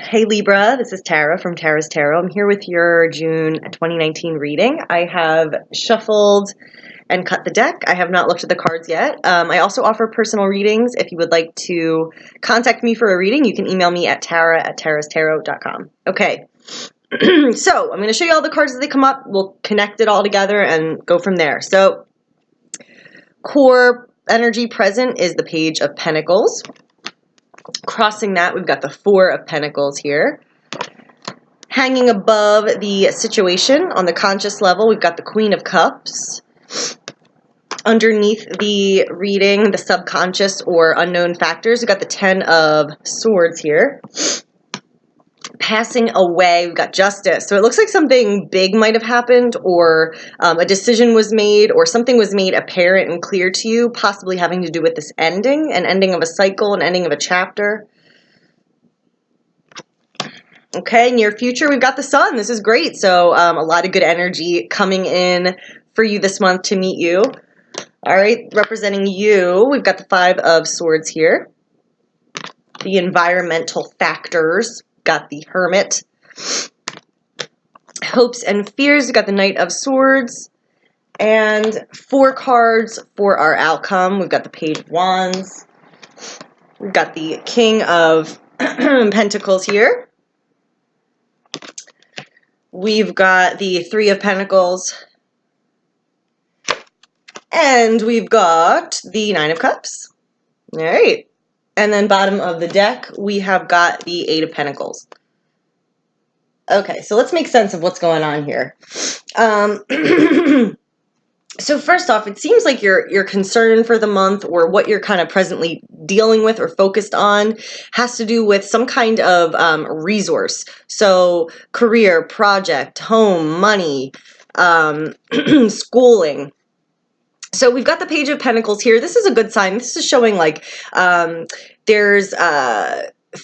Hey Libra, this is Tara from Tara's Tarot. I'm here with your June 2019 reading. I have shuffled and cut the deck. I have not looked at the cards yet. I also offer personal readings. If you would like to contact me for a reading, you can email me at tara@tarastarot.com. Okay, so I'm going to show you all the cards as they come up. We'll connect it all together and go from there. So core energy present is the Page of Pentacles. Crossing that, we've got the Four of Pentacles here. Hanging above the situation on the conscious level, we've got the Queen of Cups. Underneath the reading, the subconscious or unknown factors, we've got the Ten of Swords here. Passing away, we've got Justice. So it looks like something big might have happened, or a decision was made, or something was made apparent and clear to you, possibly having to do with this ending, an ending of a cycle, an ending of a chapter. Okay, near future, we've got the Sun. This is great. So a lot of good energy coming in for you this month to meet you. All right, representing you, we've got the Five of Swords here. The environmental factors, got the Hermit. Hopes and fears, we've got the Knight of Swords. And 4 cards for our outcome. We've got the Page of Wands. We've got the King of Pentacles here. We've got the Three of Pentacles. And we've got the Nine of Cups. All right. And then bottom of the deck, we have got the Eight of Pentacles. Okay, so let's make sense of what's going on here. So first off, it seems like your concern for the month, or what you're kind of presently dealing with or focused on, has to do with some kind of resource. So career, project, home, money, schooling. So we've got the Page of Pentacles here. This is a good sign. This is showing like there's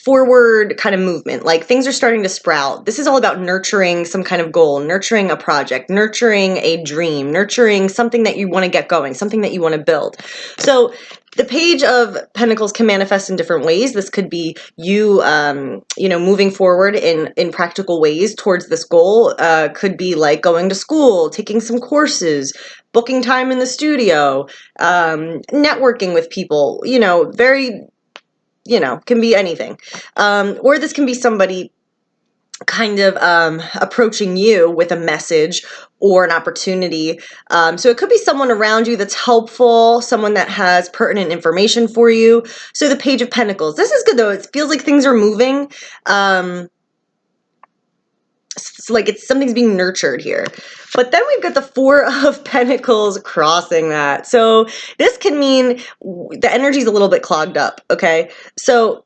forward kind of movement, like things are starting to sprout. This is all about nurturing some kind of goal, nurturing a project, nurturing a dream, nurturing something that you want to get going, something that you want to build. So the Page of Pentacles can manifest in different ways. This could be you, moving forward in practical ways towards this goal. Could be like going to school, taking some courses, booking time in the studio, networking with people, can be anything. Or this can be somebody kind of approaching you with a message or an opportunity. So it could be someone around you that's helpful, someone that has pertinent information for you. So the Page of Pentacles. This is good though. It feels like things are moving. Like something's being nurtured here. But then we've got the Four of Pentacles crossing that. So this can mean the energy's a little bit clogged up, okay? So,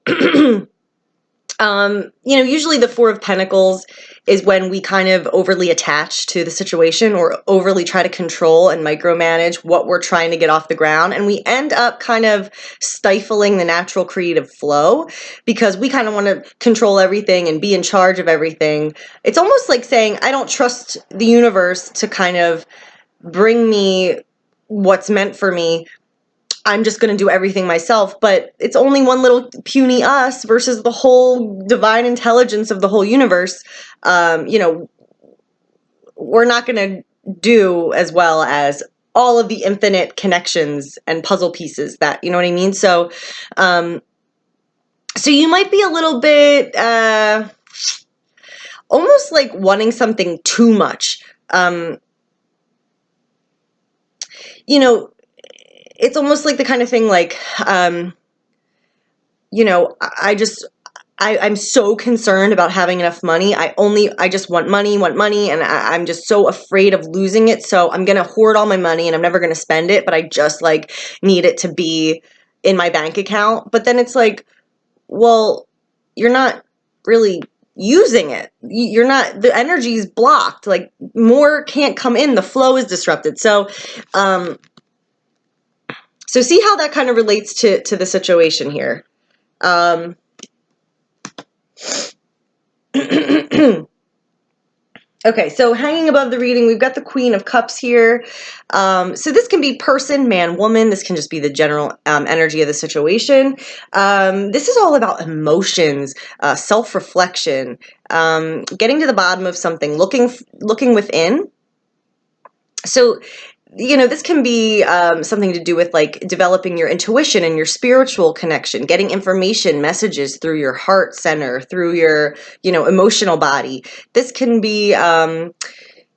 usually the Four of Pentacles is when we kind of overly attach to the situation or overly try to control and micromanage what we're trying to get off the ground. And we end up kind of stifling the natural creative flow because we kind of want to control everything and be in charge of everything. It's almost like saying, I don't trust the universe to kind of bring me what's meant for me. I'm just going to do everything myself, but it's only one little puny us versus the whole divine intelligence of the whole universe. We're not going to do as well as all of the infinite connections and puzzle pieces that, you know what I mean? So, so you might be a little bit, almost like wanting something too much. It's almost like the kind of thing like, I'm so concerned about having enough money. I just want money, and I'm just so afraid of losing it. So I'm going to hoard all my money and I'm never going to spend it, but I just like need it to be in my bank account. But then it's like, well, you're not really using it. The energy is blocked. Like more can't come in. The flow is disrupted. So, so see how that kind of relates to the situation here. Okay, so hanging above the reading, we've got the Queen of Cups here. So this can be person, man, woman. This can just be the general energy of the situation. This is all about emotions, self-reflection, getting to the bottom of something, looking within. So, this can be something to do with like developing your intuition and your spiritual connection, getting information, messages through your heart center, through your, emotional body. This can be,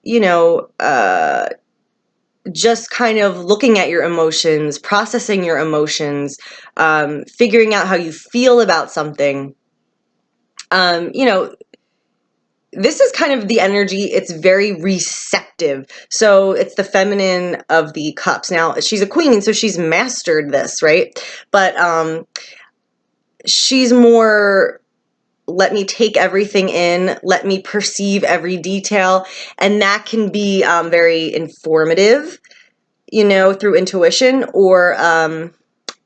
you know, uh, just kind of looking at your emotions, processing your emotions, figuring out how you feel about something. Um, you know, this is kind of the energy. It's very receptive. So it's the feminine of the cups. Now, she's a queen, so she's mastered this, right? But she's more, let me take everything in, let me perceive every detail. And that can be very informative, through intuition, or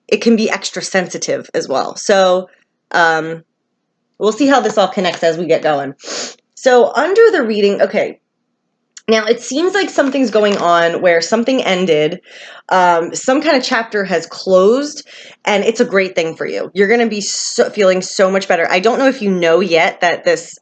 it can be extra sensitive as well. So we'll see how this all connects as we get going. So under the reading, okay, now it seems like something's going on where something ended, some kind of chapter has closed, and it's a great thing for you. You're going to be feeling so much better. I don't know if you know yet that this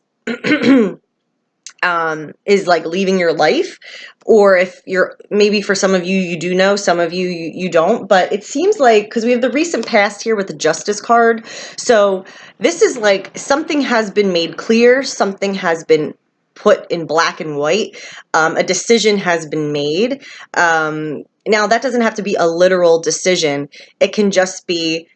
is like leaving your life, or if you're, maybe for some of you, you do know, some of you don't, but it seems like, because we have the recent past here with the Justice card, so this is like something has been made clear, something has been put in black and white, a decision has been made. Now that doesn't have to be a literal decision. It can just be,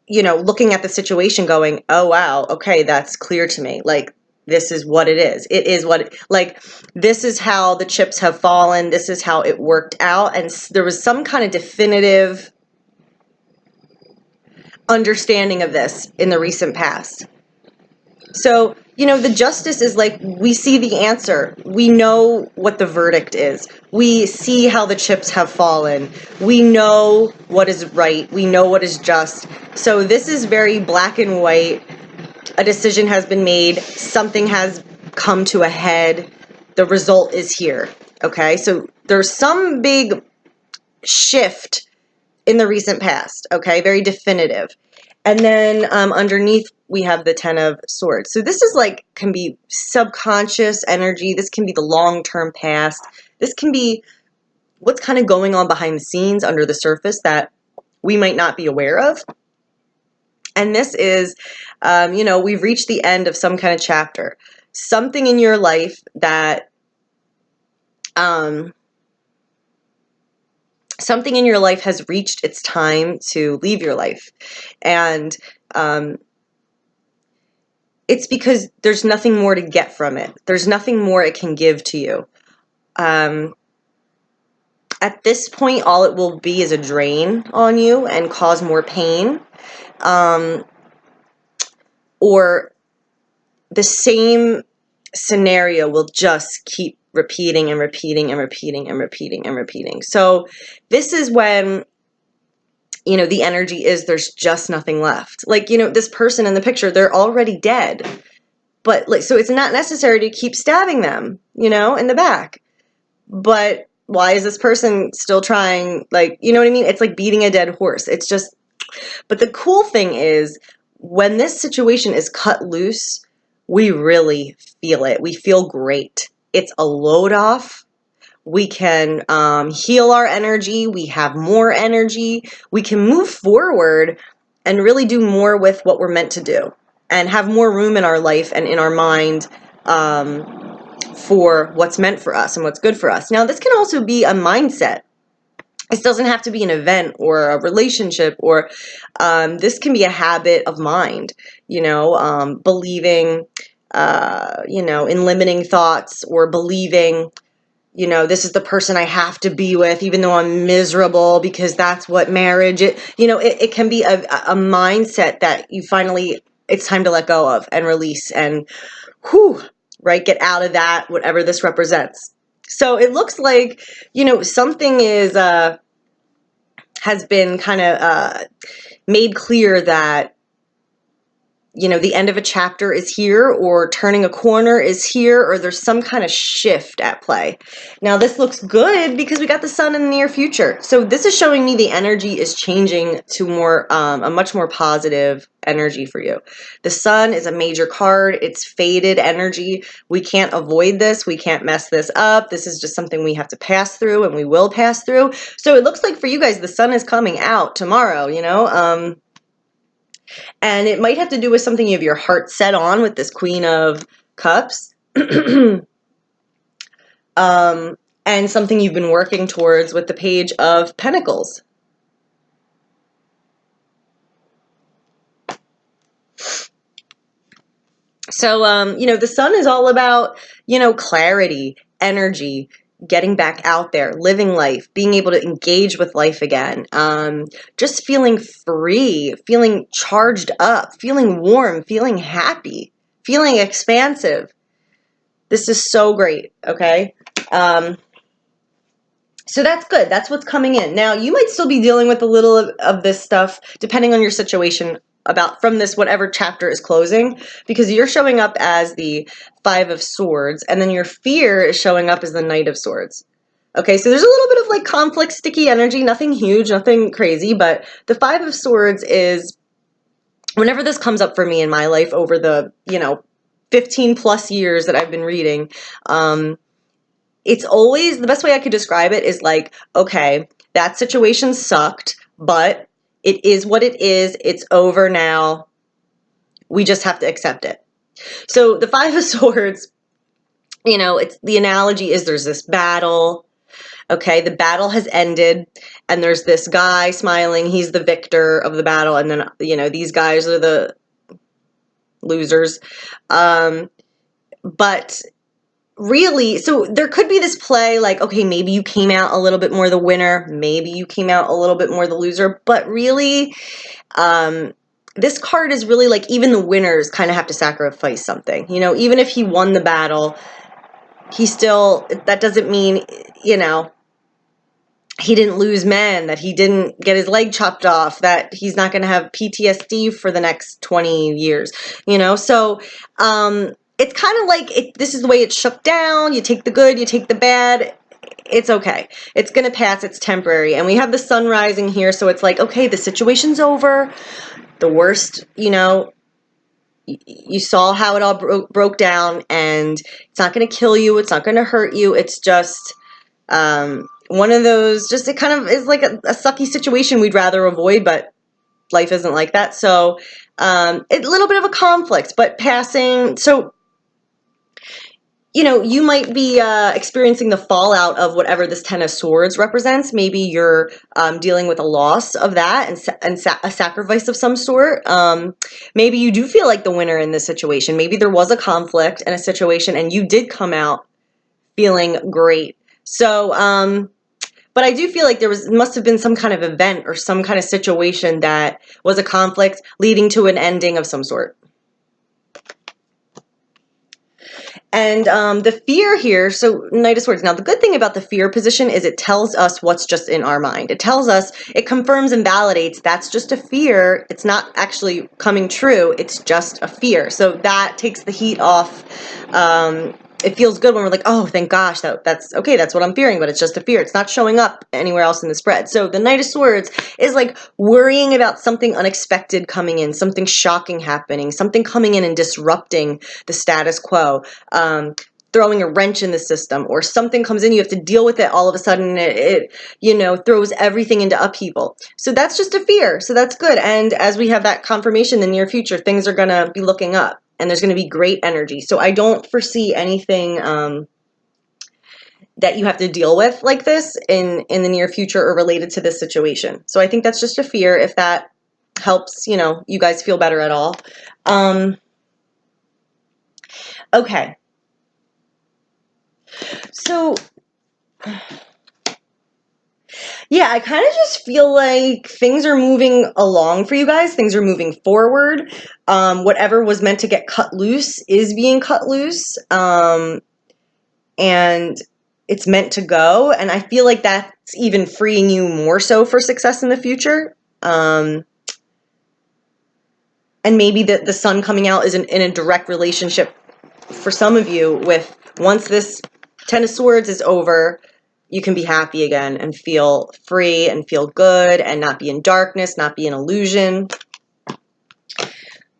looking at the situation going, oh wow, okay, that's clear to me. Like, this is what it is. It is what, like, this is how the chips have fallen. This is how it worked out. And there was some kind of definitive understanding of this in the recent past. So, the justice is like, we see the answer. We know what the verdict is. We see how the chips have fallen. We know what is right. We know what is just. So this is very black and white. A decision has been made. Something has come to a head. The result is here. Okay, so there's some big shift in the recent past. Okay, very definitive. And then underneath, we have the Ten of Swords. So this is like, can be subconscious energy. This can be the long-term past. This can be what's kind of going on behind the scenes, under the surface, that we might not be aware of. And this is, we've reached the end of some kind of chapter. Something in your life that, something in your life has reached its time to leave your life. And it's because there's nothing more to get from it. There's nothing more it can give to you. At this point, all it will be is a drain on you and cause more pain. Or the same scenario will just keep repeating and repeating and repeating and repeating and repeating. So this is when, the energy is, there's just nothing left. Like, this person in the picture, they're already dead. But like, so it's not necessary to keep stabbing them, in the back. But why is this person still trying? Like, you know what I mean? It's like beating a dead horse. It's just, but the cool thing is, when this situation is cut loose, we really feel it. We feel great. It's a load off. We can heal our energy. We have more energy. We can move forward and really do more with what we're meant to do, and have more room in our life and in our mind for what's meant for us and what's good for us. Now, this can also be a mindset. This doesn't have to be an event or a relationship, or this can be a habit of mind, believing, in limiting thoughts, or believing, this is the person I have to be with, even though I'm miserable, because that's what marriage is. It can be a mindset that you finally, it's time to let go of and release and, right, get out of that, whatever this represents. So it looks like, something is, has been kind of made clear that the end of a chapter is here, or turning a corner is here, or there's some kind of shift at play. Now this looks good because we got the sun in the near future. So this is showing me the energy is changing to more a much more positive energy for you. The sun is a major card. It's faded energy. We can't avoid this. We can't mess this up. This is just something we have to pass through, and we will pass through. So it looks like for you guys, the sun is coming out tomorrow, and it might have to do with something you have your heart set on with this Queen of Cups. And something you've been working towards with the Page of Pentacles. So, the sun is all about, clarity, energy, getting back out there, living life, being able to engage with life again, just feeling free, feeling charged up, feeling warm, feeling happy, feeling expansive. This is so great, okay? So that's good. That's what's coming in. Now, you might still be dealing with a little of this stuff, depending on your situation, from this whatever chapter is closing, because you're showing up as the Five of Swords, and then your fear is showing up as the Knight of Swords. Okay, so there's a little bit of like conflict, sticky energy, nothing huge, nothing crazy, but the Five of Swords is, whenever this comes up for me in my life over the, 15 plus years that I've been reading, it's always, the best way I could describe it is like, okay, that situation sucked, but it is what it is. It's over now. We just have to accept it. So the Five of Swords, it's, the analogy is there's this battle. Okay, the battle has ended, and there's this guy smiling. He's the victor of the battle, and then, these guys are the losers. But really, so there could be this play like, okay, maybe you came out a little bit more the winner, maybe you came out a little bit more the loser, but really, this card is really like, even the winners kind of have to sacrifice something. Even if he won the battle, that doesn't mean, he didn't lose men, that he didn't get his leg chopped off, that he's not going to have PTSD for the next 20 years, So, it's kind of like, this is the way it's shook down. You take the good, you take the bad. It's okay. It's going to pass. It's temporary. And we have the sun rising here. So it's like, okay, the situation's over. The worst, you saw how it all broke down, and it's not going to kill you. It's not going to hurt you. It's just, one of those, just, it kind of is like a sucky situation we'd rather avoid, but life isn't like that. So, a little bit of a conflict, but passing. So, you might be experiencing the fallout of whatever this Ten of Swords represents. Maybe you're dealing with a loss of that, and a sacrifice of some sort. Maybe you do feel like the winner in this situation. Maybe there was a conflict and a situation, and you did come out feeling great. So, but I do feel like must have been some kind of event or some kind of situation that was a conflict leading to an ending of some sort. And the fear here, so Knight of Swords. Now, the good thing about the fear position is it tells us what's just in our mind. It tells us, it confirms and validates that's just a fear. It's not actually coming true. It's just a fear. So that takes the heat off. It feels good when we're like, oh, thank gosh, that's okay, that's what I'm fearing, but it's just a fear. It's not showing up anywhere else in the spread. So the Knight of Swords is like worrying about something unexpected coming in, something shocking happening, something coming in and disrupting the status quo, throwing a wrench in the system, or something comes in, you have to deal with it all of a sudden, it throws everything into upheaval. So that's just a fear. So that's good. And as we have that confirmation in the near future, things are going to be looking up. And there's going to be great energy. So I don't foresee anything that you have to deal with like this in the near future or related to this situation. So I think that's just a fear, if that helps, you guys feel better at all. Okay. So, yeah, I kind of just feel like things are moving along for you guys. Things are moving forward. Whatever was meant to get cut loose is being cut loose. And it's meant to go. And I feel like that's even freeing you more so for success in the future. And maybe the sun coming out is in a direct relationship for some of you with, once this Ten of Swords is over, you can be happy again and feel free and feel good and not be in darkness, not be in illusion.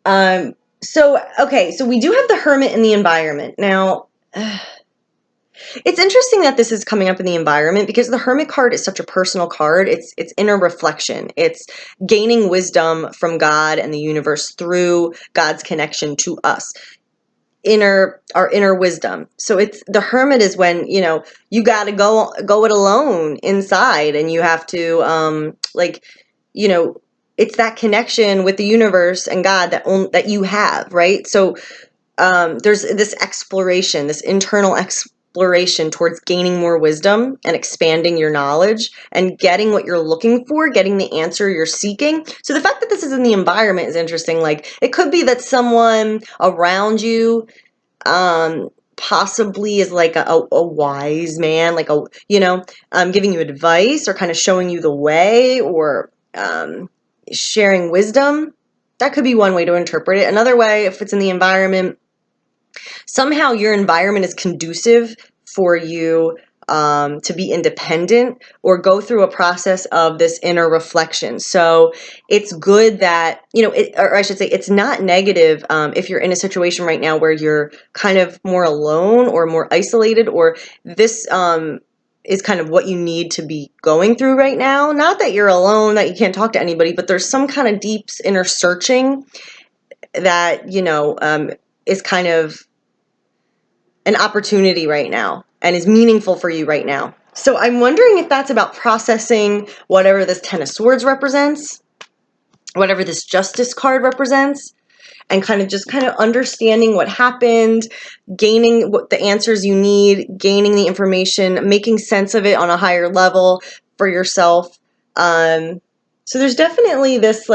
So we do have the Hermit in the environment. Now, it's interesting that this is coming up in the environment because the Hermit card is such a personal card. It's inner reflection. It's gaining wisdom from God and the universe through God's connection to us. Our inner wisdom. So it's the Hermit is when, you got to go it alone inside, and you have to it's that connection with the universe and God that you have, right? So there's this exploration, this internal exploration towards gaining more wisdom and expanding your knowledge and getting what you're looking for, getting the answer you're seeking. So the fact that this is in the environment is interesting. Like, it could be that someone around you possibly is like a wise man, like giving you advice or kind of showing you the way, or sharing wisdom. That could be one way to interpret it. Another way, if it's in the environment, somehow your environment is conducive for you to be independent or go through a process of this inner reflection. So it's good that, or I should say, it's not negative if you're in a situation right now where you're kind of more alone or more isolated, or this is kind of what you need to be going through right now. Not that you're alone, that you can't talk to anybody, but there's some kind of deep inner searching that, is kind of an opportunity right now and is meaningful for you right now. So I'm wondering if that's about processing whatever this Ten of Swords represents, whatever this Justice card represents, and kind of understanding what happened, gaining what the answers you need, gaining the information, making sense of it on a higher level for yourself. So there's definitely this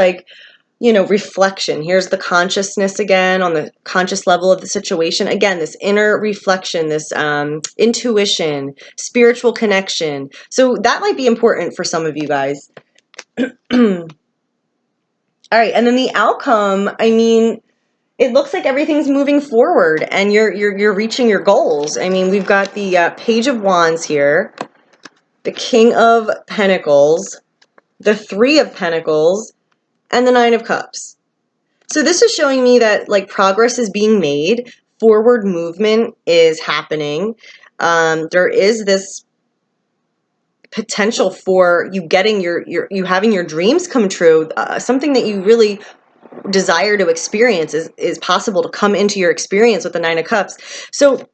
reflection. Here's the consciousness again on the conscious level of the situation. Again, this inner reflection, this intuition, spiritual connection. So that might be important for some of you guys. All right, and then the outcome, it looks like everything's moving forward and you're reaching your goals. We've got the Page of Wands here, the King of Pentacles, the Three of Pentacles, and the Nine of Cups. So this is showing me that progress is being made, forward movement is happening. There is this potential for you getting you having your dreams come true. Something that you really desire to experience is possible to come into your experience with the Nine of Cups. So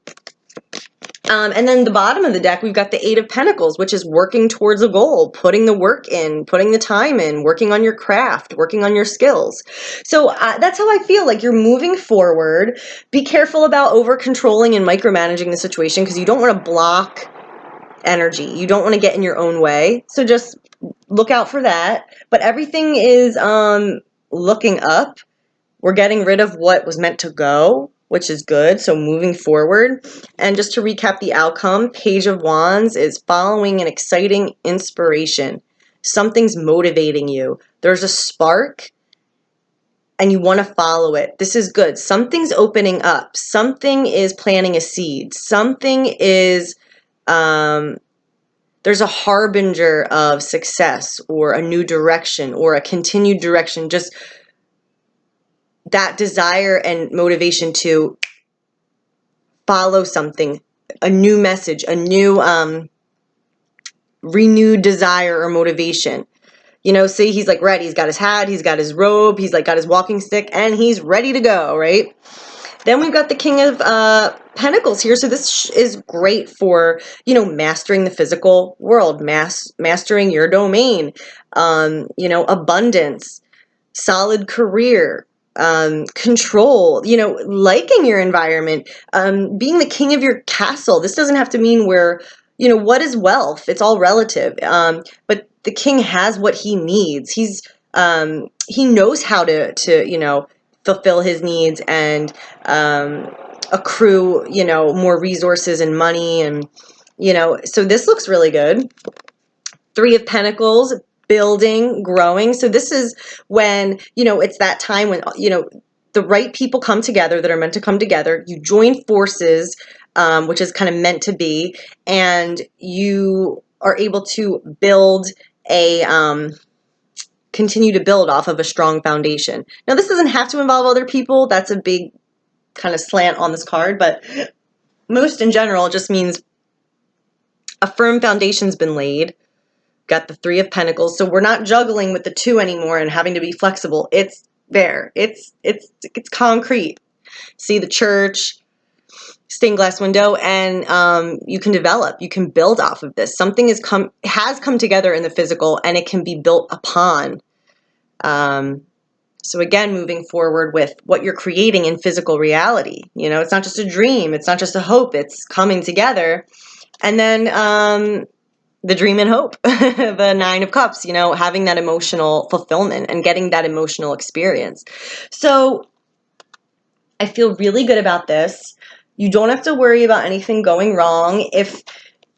and then the bottom of the deck, we've got the Eight of Pentacles, which is working towards a goal, putting the work in, putting the time in, working on your craft, working on your skills. So that's how I feel like you're moving forward. Be careful about over-controlling and micromanaging the situation, because you don't want to block energy. You don't want to get in your own way. So just look out for that. But everything is looking up. We're getting rid of what was meant to go, which is good. So moving forward. And just to recap the outcome, Page of Wands is following an exciting inspiration. Something's motivating you. There's a spark and you want to follow it. This is good. Something's opening up. Something is planting a seed. Something is, there's a harbinger of success or a new direction or a continued direction. Just that desire and motivation to follow something, a new message, a new renewed desire or motivation. See, he's ready. He's got his hat, he's got his robe, he's got his walking stick, and he's ready to go, right? Then we've got the King of Pentacles here. So this is great for, mastering the physical world, mastering your domain, abundance, solid career, control, liking your environment, being the king of your castle. This doesn't have to mean what is wealth? It's all relative. But the king has what he needs. He knows how to fulfill his needs and accrue, more resources and money. And, so this looks really good. Three of Pentacles, building, growing. So this is when, it's that time when, the right people come together that are meant to come together. You join forces, which is kind of meant to be, and you are able to build continue to build off of a strong foundation. Now, this doesn't have to involve other people. That's a big kind of slant on this card, but most in general, it just means a firm foundation's been laid. Got the Three of Pentacles, so we're not juggling with the two anymore and having to be flexible. It's there. It's concrete. See the church, stained glass window, and you can develop. You can build off of this. Something has come together in the physical, and it can be built upon. So again, moving forward with what you're creating in physical reality. It's not just a dream. It's not just a hope. It's coming together. And then the dream and hope, the Nine of Cups, having that emotional fulfillment and getting that emotional experience. So I feel really good about this. You don't have to worry about anything going wrong. If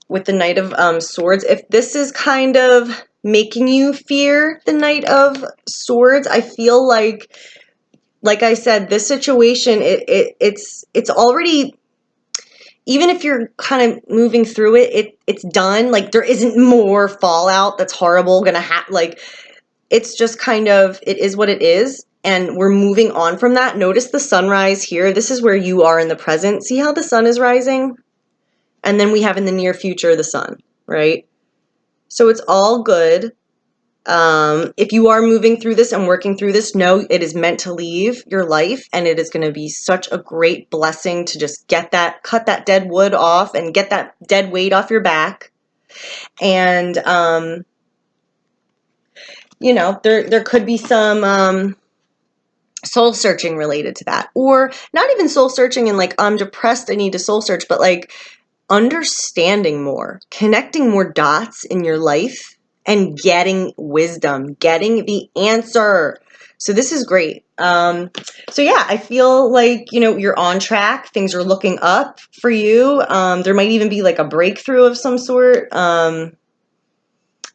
with the Knight of Swords, if this is kind of making you fear the Knight of Swords, I feel like I said, this situation, it's already, even if you're kind of moving through it's done. Like, there isn't more fallout that's horrible gonna happen. Like, it's just kind of, it is what it is, and we're moving on from that. Notice the sunrise here. This is where you are in the present. See how the sun is rising? And then we have in the near future the sun, right? So it's all good. If you are moving through this and working through this, know it is meant to leave your life, and it is going to be such a great blessing to just cut that dead wood off and get that dead weight off your back. And, there could be some soul searching related to that, or not even soul searching and like, I'm depressed, I need to soul search, but like understanding more, connecting more dots in your life, and getting wisdom, getting the answer. So this is great. So yeah, I feel like, you're on track. Things are looking up for you. There might even be like a breakthrough of some sort. But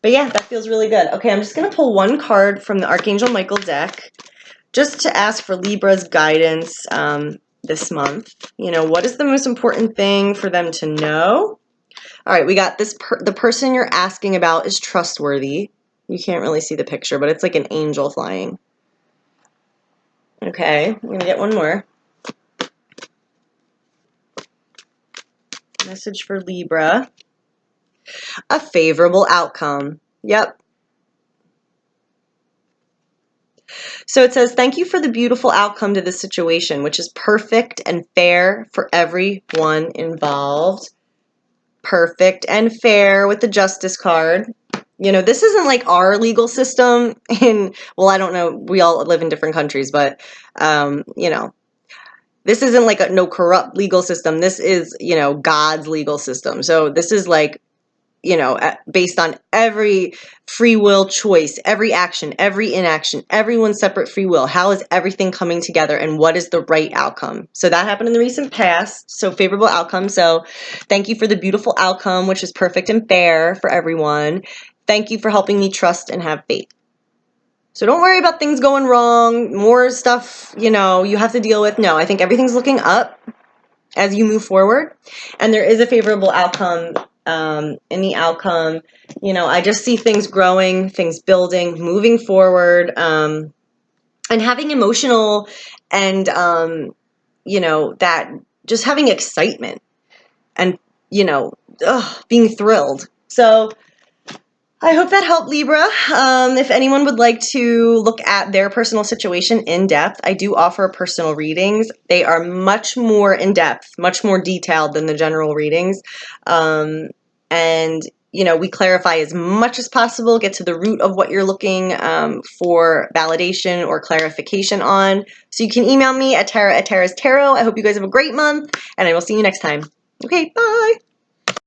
yeah, that feels really good. Okay, I'm just going to pull one card from the Archangel Michael deck just to ask for Libra's guidance this month. What is the most important thing for them to know? All right, we got this. The person you're asking about is trustworthy. You can't really see the picture, but it's like an angel flying. Okay, I'm going to get one more. Message for Libra. A favorable outcome. Yep. So it says, thank you for the beautiful outcome to this situation, which is perfect and fair for everyone involved. Perfect and fair with the Justice card. This isn't like our legal system well, I don't know, we all live in different countries, but, this isn't like no corrupt legal system. This is, God's legal system. So this is like, based on every free will choice, every action, every inaction, everyone's separate free will. How is everything coming together, and what is the right outcome? So that happened in the recent past. So favorable outcome. So thank you for the beautiful outcome, which is perfect and fair for everyone. Thank you for helping me trust and have faith. So don't worry about things going wrong, more stuff, you have to deal with. No, I think everything's looking up as you move forward, and there is a favorable outcome. In the outcome, I just see things growing, things building, moving forward, and having emotional and, that just having excitement and, being thrilled. So I hope that helped, Libra. If anyone would like to look at their personal situation in depth, I do offer personal readings. They are much more in depth, much more detailed than the general readings. And, we clarify as much as possible, get to the root of what you're looking for validation or clarification on. So you can email me at Tara@Tara's Tarot. I hope you guys have a great month, and I will see you next time. Okay, bye.